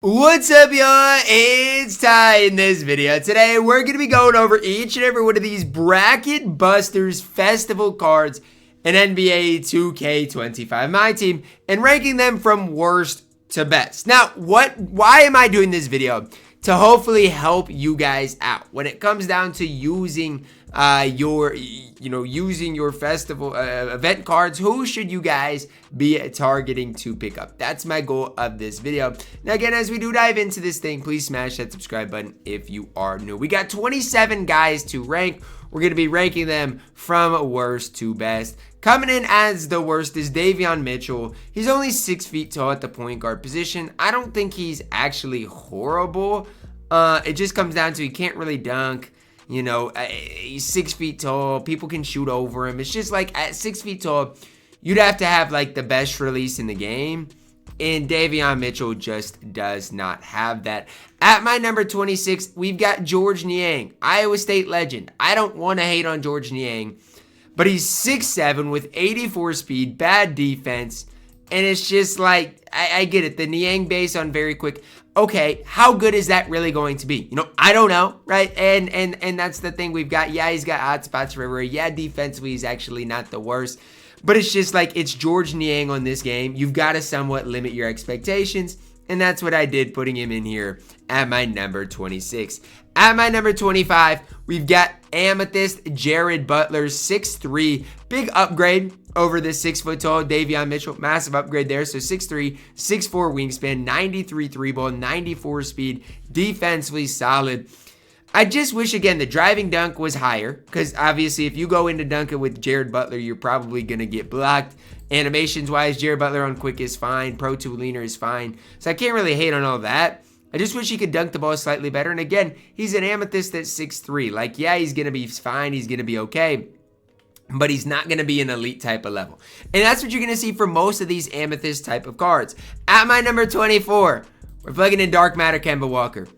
What's up, y'all? It's Ty in this video. Today, we're going to be going over each and every one of these Bracket Busters Festival cards in NBA 2K25 MyTEAM and ranking them from worst to best. Now, why am I doing this video? To hopefully help you guys out when it comes down to using your festival event cards. Who should you guys be targeting to pick up? That's my goal of this video. Now, again, as we do dive into this thing, please smash that subscribe button if you are new. We got 27 guys to rank. We're going to be ranking them from worst to best. Coming in as the worst is Davion Mitchell. He's only 6 feet tall at the point guard position. I don't think he's actually horrible. It just comes down to he can't really dunk. You know, he's 6 feet tall. People can shoot over him. It's just like at 6 feet tall, you'd have to have like the best release in the game. And Davion Mitchell just does not have that. At my number 26, we've got Georges Niang, Iowa State legend. I don't want to hate on Georges Niang, but he's 6'7" with 84 speed, bad defense. And it's just like, I get it. The Niang base on very quick. Okay, how good is that really going to be? You know, I don't know, right? And that's the thing we've got. Yeah, he's got hot spots everywhere. Yeah, defensively, he's actually not the worst. But it's just like, it's Georges Niang on this game. You've got to somewhat limit your expectations. And that's what I did, putting him in here at my number 26. At my number 25, we've got Amethyst, Jared Butler, 6'3". Big upgrade over this 6 foot tall Davion Mitchell. Massive upgrade there. So 6'3", 6'4" wingspan, 93 3 ball, 94 speed, defensively solid. I just wish, again, the driving dunk was higher, because obviously if you go into dunking with Jared Butler, you're probably going to get blocked. Animations wise, Jared Butler on quick is fine. Pro 2 leaner is fine. So I can't really hate on all that. I just wish he could dunk the ball slightly better. And again, he's an Amethyst at 6'3". Like, yeah, he's going to be fine. He's going to be okay. But he's not going to be an elite type of level. And that's what you're going to see for most of these Amethyst type of cards. At my number 24, we're plugging in Dark Matter Kemba Walker.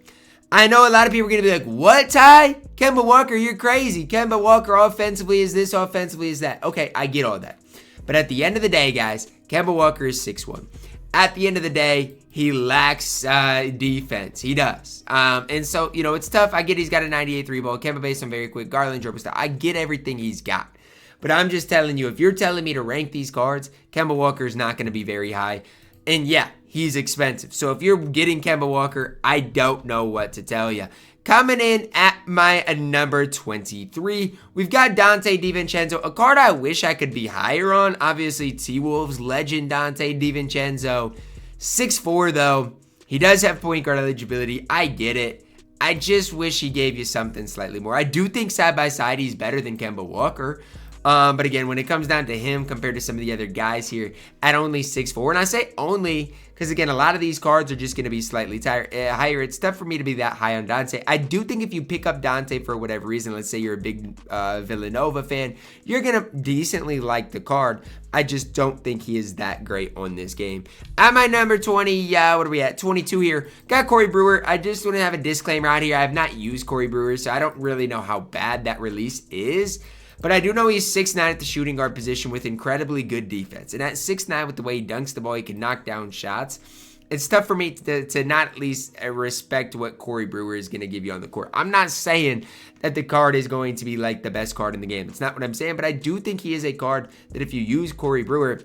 I know a lot of people are going to be like, what, Ty? Kemba Walker, you're crazy. Kemba Walker offensively is this, offensively is that. Okay, I get all that. But at the end of the day, guys, Kemba Walker is 6'1". At the end of the day, he lacks defense. He does. And so, you know, it's tough. I get he's got a 98 3 ball. Kemba based on very quick. Garland dribble style. I get everything he's got. But I'm just telling you, if you're telling me to rank these cards, Kemba Walker is not going to be very high. And yeah, he's expensive. So if you're getting Kemba Walker, I don't know what to tell you. Coming in at my number 23, we've got Dante DiVincenzo, a card I wish I could be higher on. Obviously, T-Wolves legend Dante DiVincenzo. 6'4", though. He does have point guard eligibility. I get it. I just wish he gave you something slightly more. I do think side by side he's better than Kemba Walker. But again, when it comes down to him compared to some of the other guys here at only 6'4", and I say only because, again, a lot of these cards are just going to be slightly higher. It's tough for me to be that high on Dante. I do think if you pick up Dante for whatever reason, let's say you're a big Villanova fan, you're going to decently like the card. I just don't think he is that great on this game. At my number 20, what are we at? 22 here. Got Corey Brewer. I just want to have a disclaimer out here. I have not used Corey Brewer, so I don't really know how bad that release is. But I do know he's 6'9" at the shooting guard position with incredibly good defense. And at 6'9", with the way he dunks the ball, he can knock down shots. It's tough for me to not at least respect what Corey Brewer is going to give you on the court. I'm not saying that the card is going to be like the best card in the game. It's not what I'm saying. But I do think he is a card that if you use Corey Brewer,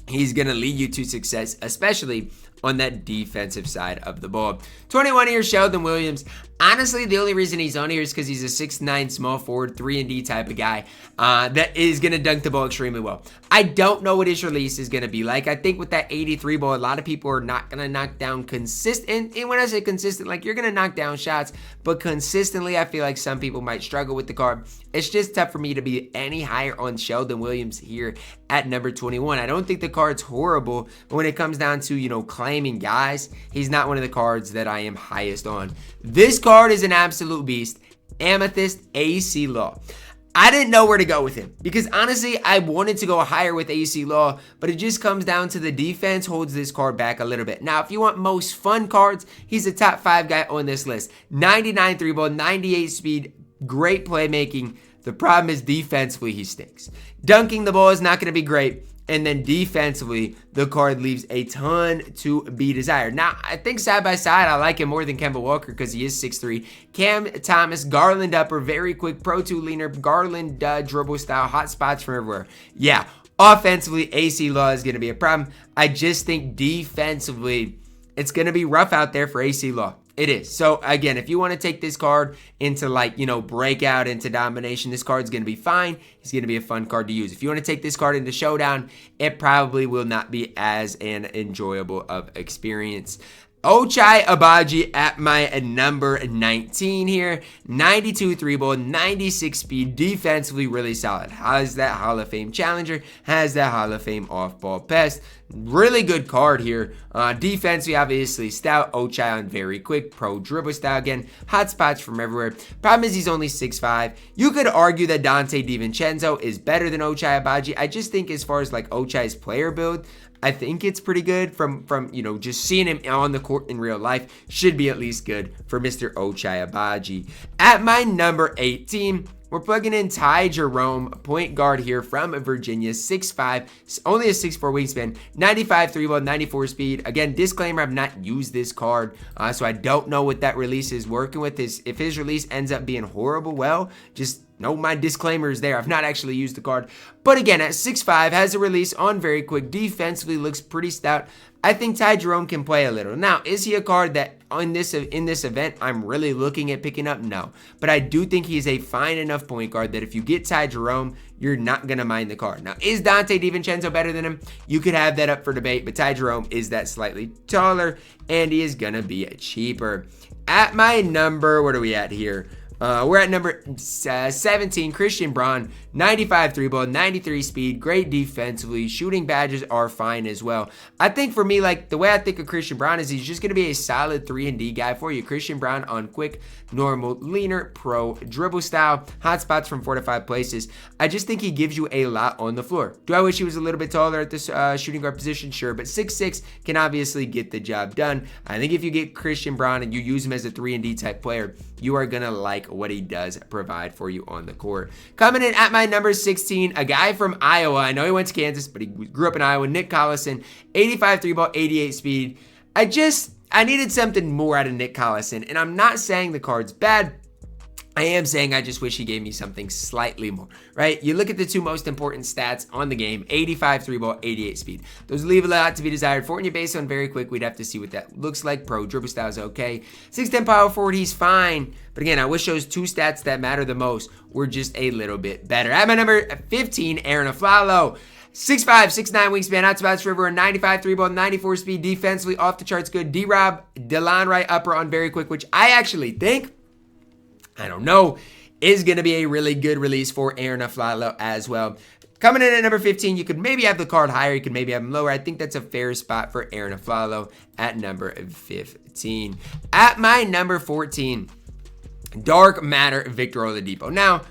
he's going to lead you to success, especially on that defensive side of the ball. 21 here, Sheldon Williams. Honestly, the only reason he's on here is because he's a 6'9" small forward, 3-and-D type of guy that is going to dunk the ball extremely well. I don't know what his release is going to be like. I think with that 83 ball, a lot of people are not going to knock down consistent. And when I say consistent, like you're going to knock down shots, but consistently, I feel like some people might struggle with the card. It's just tough for me to be any higher on Sheldon Williams here at number 21. I don't think the card's horrible, but when it comes down to, you know, claiming guys, he's not one of the cards that I am highest on. This card is an absolute beast. Amethyst AC Law. I didn't know where to go with him because honestly, I wanted to go higher with AC Law, but it just comes down to the defense holds this card back a little bit. Now, if you want most fun cards, he's a top 5 guy on this list. 99 3 ball, 98 speed, great playmaking. The problem is defensively, he stinks. Dunking the ball is not going to be great. And then defensively, the card leaves a ton to be desired. Now, I think side by side, I like him more than Kemba Walker because he is 6'3". Cam Thomas, Garland upper, very quick, Pro 2 leaner, Garland dribble style, hot spots from everywhere. Yeah, offensively, AC Law is going to be a problem. I just think defensively, it's going to be rough out there for AC Law. It is. So, again, if you want to take this card into, like, breakout into domination, this card's going to be fine. It's going to be a fun card to use. If you want to take this card into showdown, it probably will not be as an enjoyable of experience. Ochai Agbaji at my number 19 here. 92 3-ball, 96 speed, defensively really solid. Has that Hall of Fame challenger, has that Hall of Fame off-ball pest. Really good card here. Defensively, obviously stout. Ochai on very quick, pro dribble style again. Hot spots from everywhere. Problem is he's only 6'5". You could argue that Dante DiVincenzo is better than Ochai Agbaji. I just think as far as like Ochai's player build, I think it's pretty good from just seeing him on the court in real life. Should be at least good for Mr. Ochai Agbaji. At my number 18, we're plugging in Ty Jerome, point guard here from Virginia, 6'5", only a 6'4" wingspan, 95 3-ball, 94 speed. Again, disclaimer, I've not used this card, so I don't know what that release is working with. If his release ends up being horrible, well, just know my disclaimer is there. I've not actually used the card. But again, at 6'5", has a release on very quick, defensively looks pretty stout. I think Ty Jerome can play a little. Now, is he a card that in this event I'm really looking at picking up? No. But I do think he's a fine enough point guard that if you get Ty Jerome, you're not going to mind the card. Now, is Dante DiVincenzo better than him? You could have that up for debate, but Ty Jerome is that slightly taller, and he is going to be cheaper. At my number, what are we at here? We're at number 17, Christian Braun, 95 3-ball, 93 speed, great defensively. Shooting badges are fine as well. I think for me, like, the way I think of Christian Braun is he's just going to be a solid 3-and-D guy for you. Christian Braun on quick, normal, leaner, pro, dribble style, hot spots from 4 to 5 places. I just think he gives you a lot on the floor. Do I wish he was a little bit taller at this shooting guard position? Sure, but 6'6" can obviously get the job done. I think if you get Christian Braun and you use him as a 3-and-D type player, you are going to like what he does provide for you on the court. Coming in at my number 16, a guy from Iowa. I know he went to Kansas, but he grew up in Iowa. Nick Collison, 85 3-ball, 88 speed. I needed something more out of Nick Collison, and I'm not saying the card's bad. I am saying I just wish he gave me something slightly more, right? You look at the two most important stats on the game, 85 3-ball, 88 speed. Those leave a lot to be desired. For you based on very quick, we'd have to see what that looks like. Pro dribble style is okay. 6'10" power forward, he's fine. But again, I wish those two stats that matter the most were just a little bit better. At my number 15, Aaron Aflalo. 6'5", 6'9" wingspan, hot spots river, 95 3-ball, 94 speed, defensively off the charts good. D-Rob, Delon Wright upper on very quick, which I actually think, I don't know, is going to be a really good release for Aaron Aflalo as well. Coming in at number 15, you could maybe have the card higher, you could maybe have him lower. I think that's a fair spot for Aaron Aflalo at number 15. At my number 14, Dark Matter, Victor Oladipo. Now,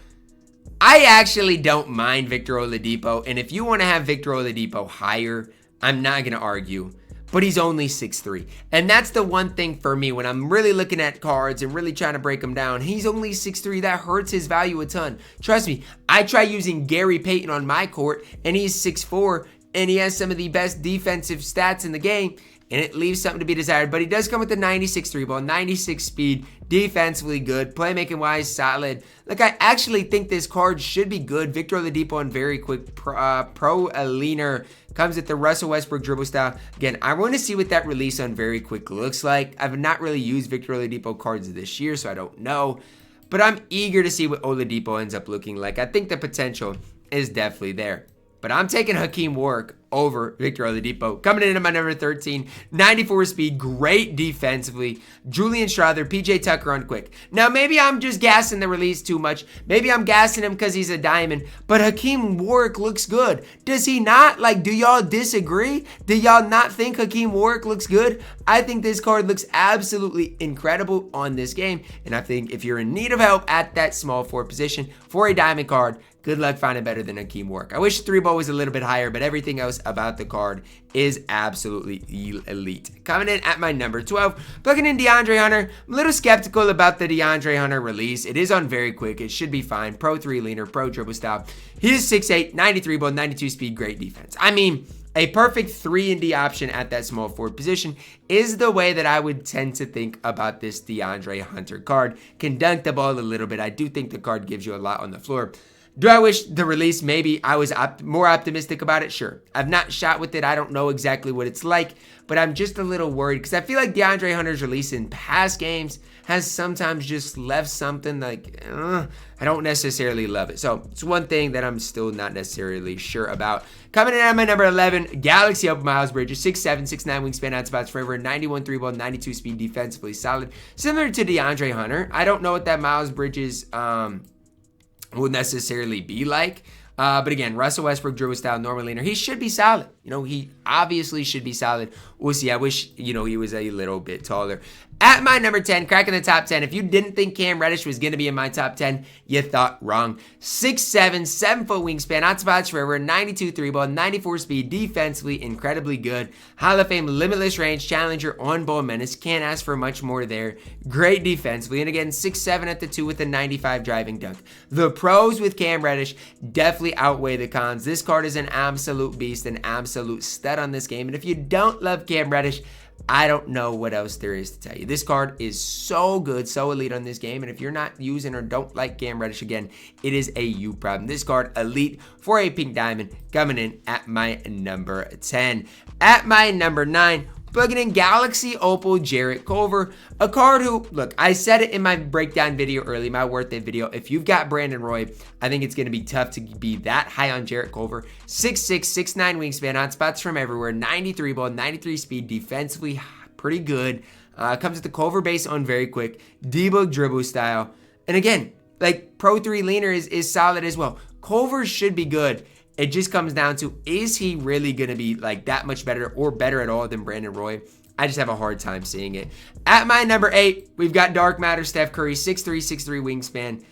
I actually don't mind Victor Oladipo, and if you want to have Victor Oladipo higher, I'm not going to argue. But he's only 6'3". And that's the one thing for me when I'm really looking at cards and really trying to break them down. He's only 6'3". That hurts his value a ton. Trust me, I try using Gary Payton on my court, and he's 6'4", and he has some of the best defensive stats in the game, and it leaves something to be desired. But he does come with the 96 3-ball, 96 speed, defensively good, playmaking-wise solid. Like, I actually think this card should be good. Victor Oladipo on very quick, pro leaner. Comes at the Russell Westbrook dribble style. Again, I want to see what that release on very quick looks like. I've not really used Victor Oladipo cards this year, so I don't know. But I'm eager to see what Oladipo ends up looking like. I think the potential is definitely there. But I'm taking Hakeem Warwick over Victor Oladipo. Coming in at my number 13, 94 speed, great defensively. Julian Strawther, PJ Tucker on quick. Now, maybe I'm just gassing the release too much. Maybe I'm gassing him because he's a diamond. But Hakeem Warwick looks good. Does he not? Like, do y'all disagree? Do y'all not think Hakeem Warwick looks good? I think this card looks absolutely incredible on this game. And I think if you're in need of help at that small forward position for a diamond card, good luck finding better than Hakeem work. I wish 3-ball was a little bit higher, but everything else about the card is absolutely elite. Coming in at my number 12, plugging in DeAndre Hunter. I'm a little skeptical about the DeAndre Hunter release. It is on very quick. It should be fine. Pro 3 leaner, pro dribble style. He is 6'8", 93 ball, 92 speed, great defense. I mean, a perfect 3-and-D option at that small forward position is the way that I would tend to think about this DeAndre Hunter card. Can dunk the ball a little bit. I do think the card gives you a lot on the floor. Do I wish the release, maybe I was more optimistic about it? Sure. I've not shot with it. I don't know exactly what it's like, but I'm just a little worried because I feel like DeAndre Hunter's release in past games has sometimes just left something like, I don't necessarily love it. So it's one thing that I'm still not necessarily sure about. Coming in at my number 11, Galaxy Open Miles Bridges, 6'7", 6'9", wingspan, out spots forever, 91 3-ball, 92 speed, defensively solid. Similar to DeAndre Hunter. I don't know what that Miles Bridges will necessarily be like. But again, Russell Westbrook, dribble style, normal leaner. He should be solid. He obviously should be solid. We'll see. I wish, he was a little bit taller. At my number 10, cracking the top 10. If you didn't think Cam Reddish was going to be in my top 10, you thought wrong. 6'7", 7-foot wingspan, out spots forever, 92 3-ball, 94 speed, defensively incredibly good. Hall of Fame, limitless range, challenger, on-ball menace. Can't ask for much more there. Great defensively. And again, 6'7" at the 2 with a 95 driving dunk. The pros with Cam Reddish definitely outweigh the cons. This card is an absolute beast, an absolute stud on this game. And if you don't love Cam Reddish, I don't know what else there is to tell you. This card is so good, so elite on this game. And if you're not using or don't like Cam Reddish, again, it is a you problem. This card, elite for a pink diamond, coming in at my number 10. At my number 9, plugging in Galaxy Opal Jarrett Culver, a card who, look, I said it in my breakdown video early, my worth it video. If you've got Brandon Roy, I think it's going to be tough to be that high on Jarrett Culver. 6'6", 6'9" wingspan, on spots from everywhere, 93 ball, 93 speed, defensively pretty good. Comes with the Culver base on very quick, TyDeBo dribble style. And again, like Pro 3 leaner is solid as well. Culver should be good. It just comes down to, is he really going to be like that much better or better at all than Brandon Roy? I just have a hard time seeing it. At my number 8, we've got Dark Matter Steph Curry, 6'3", 6'3" wingspan.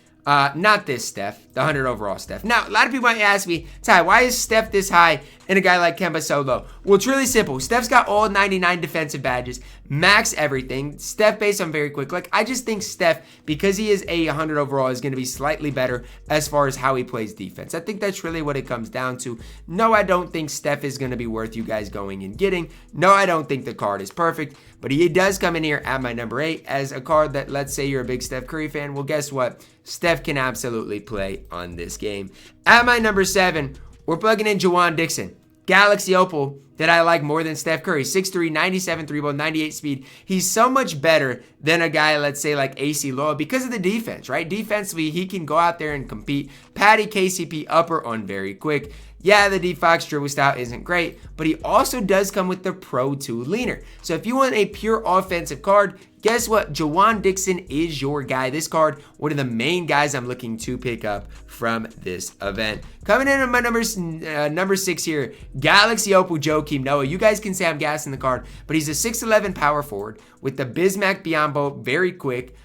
Not this Steph, the 100 overall Steph. Now, a lot of people might ask me, Ty, why is Steph this high and a guy like Kemba so low? Well, it's really simple. Steph's got all 99 defensive badges, max everything. Steph based on very quick. Like, I just think Steph, because he is a 100 overall, is going to be slightly better as far as how he plays defense. I think that's really what it comes down to. No, I don't think Steph is going to be worth you guys going and getting. No, I don't think the card is perfect, but he does come in here at my number 8 as a card that, let's say you're a big Steph Curry fan. Well, guess what? Steph can absolutely play on this game. At my number 7, we're plugging in Jawan Dixon. Galaxy Opal that I like more than Steph Curry. 6'3", 97 3-ball, 98 speed. He's so much better than a guy, let's say, like AC Loa because of the defense, right? Defensively, he can go out there and compete. Patty KCP upper on very quick. Yeah, the D-Fox dribble style isn't great, but he also does come with the Pro 2 leaner. So if you want a pure offensive card, guess what? Jawan Dixon is your guy. This card, one of the main guys I'm looking to pick up from this event. Coming in at my number 6 here, Galaxy Opal Joakim Noah. You guys can say I'm gassing the card, but he's a 6'11 power forward with the Bismack Biyombo, very quick.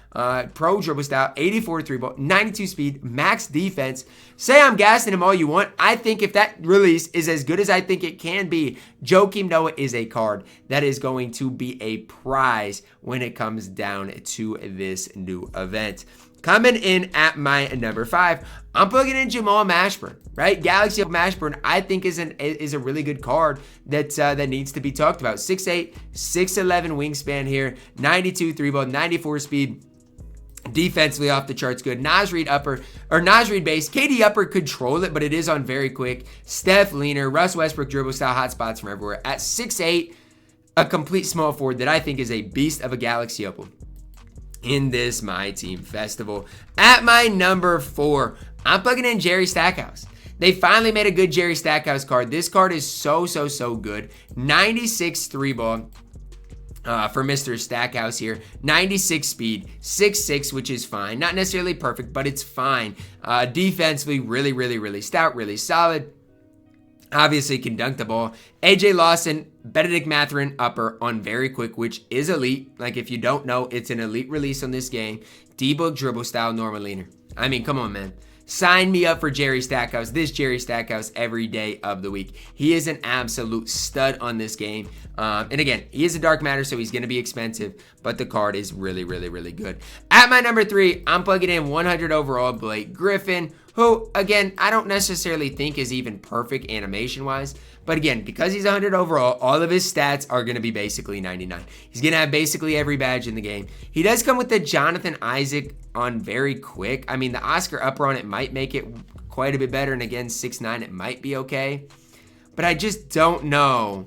Pro dribble style, 84 3-ball, 92 speed, max defense. Say I'm gassing him all you want. I think if that release is as good as I think it can be, Joakim Noah is a card that is going to be a prize when it comes down to this new event. Coming in at my number 5, I'm plugging in Jamal Mashburn, right? Galaxy Mashburn, I think is a really good card that needs to be talked about. 6'8", 6'11 wingspan here, 92 3-ball, 94 speed. Defensively off the charts good. Naz Reid upper, or Naz Reid base. KD upper, control it, but it is on very quick. Steph leaner. Russ Westbrook dribble style, hot spots from everywhere. At 6'8", a complete small forward that I think is a beast of a Galaxy Opal in this MyTeam Festival. At my number 4, I'm plugging in Jerry Stackhouse. They finally made a good Jerry Stackhouse card. This card is so good. 96 3-ball. For Mr. Stackhouse here, 96 speed, 6'6", which is fine. Not necessarily perfect, but it's fine. Defensively, really stout, really solid. Obviously, can dunk the ball. AJ Lawson, Benedict Mathurin upper on very quick, which is elite. Like, if you don't know, it's an elite release on this game. TyDeBo dribble style, normal leaner. I mean, come on, man. Sign me up for Jerry Stackhouse. This Jerry Stackhouse every day of the week. He is an absolute stud on this game. And again, he is a dark matter, so he's going to be expensive, but the card is really, really, really good. At my number 3, I'm plugging in 100 overall Blake Griffin, who, again, I don't necessarily think is even perfect animation-wise. But again, because he's 100 overall, all of his stats are going to be basically 99. He's going to have basically every badge in the game. He does come with the Jonathan Isaac on very quick. I mean, the Oscar upper on it might make it quite a bit better. And again, 6'9", it might be okay. But I just don't know.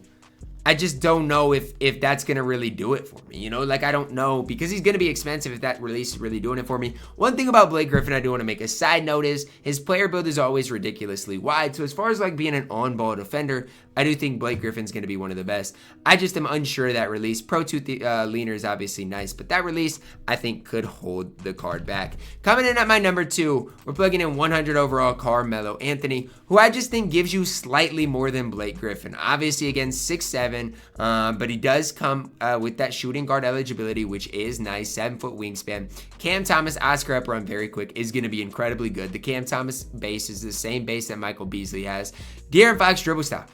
I just don't know if that's going to really do it for me. You know, like I don't know because he's going to be expensive if that release is really doing it for me. One thing about Blake Griffin I do want to make a side note is his player build is always ridiculously wide. So as far as like being an on-ball defender, I do think Blake Griffin's going to be one of the best. I just am unsure of that release. Pro Tooth Leaner is obviously nice, but that release I think could hold the card back. Coming in at my number 2, we're plugging in 100 overall Carmelo Anthony, who I just think gives you slightly more than Blake Griffin. Obviously, again, 6'7", but he does come with that shooting guard eligibility, which is nice. 7-foot wingspan. Cam Thomas, Oscar up run very quick is going to be incredibly good. The Cam Thomas base is the same base that Michael Beasley has. De'Aaron Fox dribble style.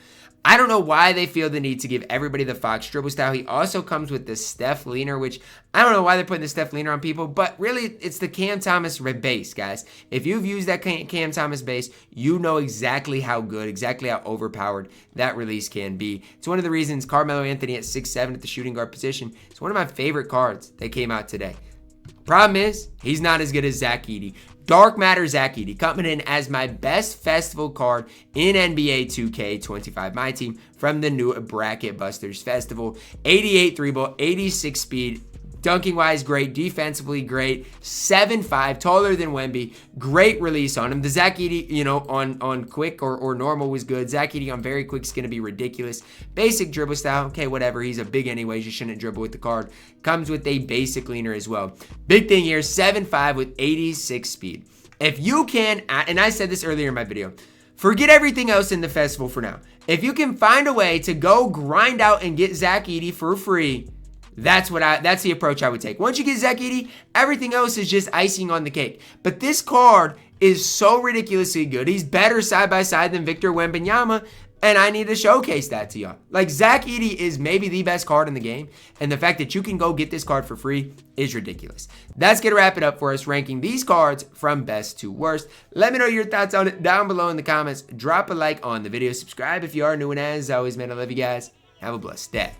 I don't know why they feel the need to give everybody the Fox dribble style. He also comes with the Steph Leaner, which I don't know why they're putting the Steph Leaner on people, but really it's the Cam Thomas base, guys. If you've used that Cam Thomas base, you know exactly how good, exactly how overpowered that release can be. It's one of the reasons Carmelo Anthony at 6'7" at the shooting guard position is one of my favorite cards that came out today. Problem is, he's not as good as Zach Edey. Dark Matter Zach Edey coming in as my best festival card in NBA 2K25 MyTEAM from the new Bracket Busters Festival. 88 3-ball, 86 speed. Dunking wise, great. Defensively, great. 7'5", taller than Wemby. Great release on him. The Zach Edey, you know, on quick or normal was good. Zach Edey on very quick is going to be ridiculous. Basic dribble style. Okay, whatever. He's a big anyways. You shouldn't dribble with the card. Comes with a basic leaner as well. Big thing here, 7'5" with 86 speed. If you can, and I said this earlier in my video, forget everything else in the festival for now. If you can find a way to go grind out and get Zach Edey for free, that's the approach I would take. Once you get Zach Edey, everything else is just icing on the cake. But this card is so ridiculously good. He's better side by side than Victor Wembanyama, and I need to showcase that to y'all. Like, Zach Edey is maybe the best card in the game, and the fact that you can go get this card for free is ridiculous. That's going to wrap it up for us, ranking these cards from best to worst. Let me know your thoughts on it down below in the comments. Drop a like on the video. Subscribe if you are new, and as always, man, I love you guys. Have a blessed day.